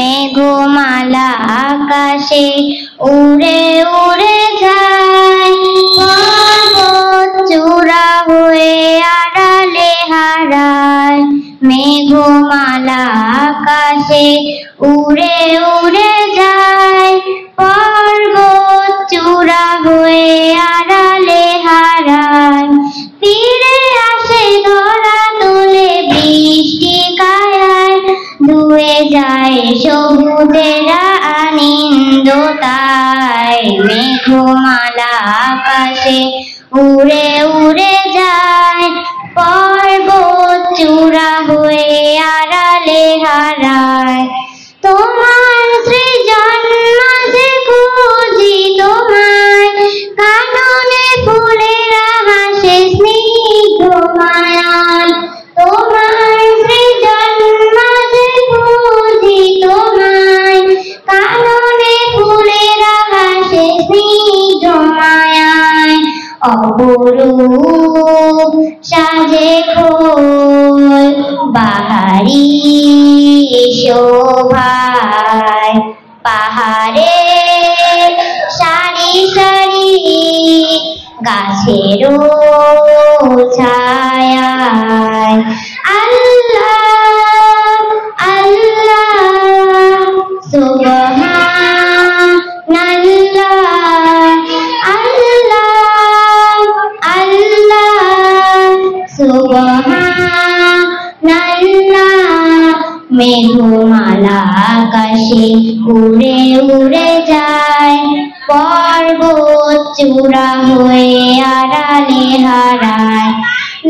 মেঘমালা আকাশে উড়ে উড়ে যায়, পর্বত চূড়া হয়ে আড়ালে হারায়। মেঘমালা আকাশে উড়ে উড়ে যায়, পর্বত চূড়া হয়ে আড়ালে হারায়। ফিরে আসে ধরা তুলে বৃষ্টি কায়ায়, ধুয়ে যায় সবুজেরা আনন্দতায়। মেঘমালা আকাশে উড়ে উড়ে যায়, পর্বত চূড়া হয়ে আড়ালে হারায়। তোমার সৃজন মাঝে খুঁজি তোমায়, কাননে ফুলেরা হাসে স্নিগ্ধ মায়ায়। তোমার সৃজন মাঝে খুঁজি তোমায়, কাননে ফুলেরা হাসে স্নিগ্ধ মায়ায়। অপরূপ সাজে খোল বাহারি শোভায়, পাহাড়ে সারি সারি গাছের ছায়ায়। আল্লাহ আল্লাহ সুবহানাল্লাহ, আল্লাহ আল্লাহ সুবহানাল্লাহ। মেঘমালা আকাশে উড়ে উড়ে যায়, পর্বত চূড়া হয়ে আড়ালে হারায়।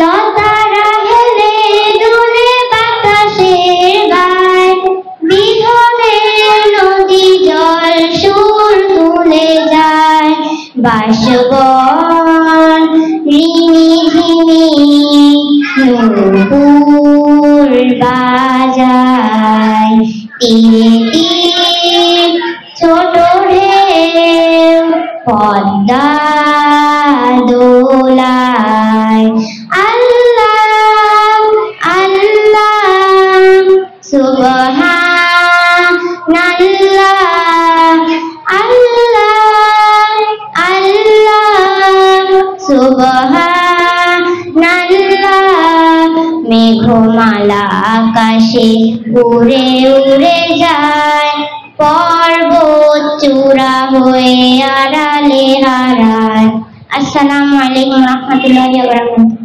লতারা হেলে দুলে বাতাসের গায়, বিধবে নদী জল সুর তুলে যায়। বাঁশবন রিমিঝিমি নূপুর বাজায়, তীরে তীরে ছোট ঢেউ পদ্মা দোলায়। আল্লাহ আল্লাহ সুবহানাল্লাহ, আল্লাহ আল্লাহ সুবহানাল্লাহ। মেঘমালা আকাশে উড়ে উড়ে যায়, পর্বত চূড়া হয়ে আড়ালে হারায়। আসসালামু আলাইকুম ওয়া রাহমাতুল্লাহি ওয়া বারাকাতুহু।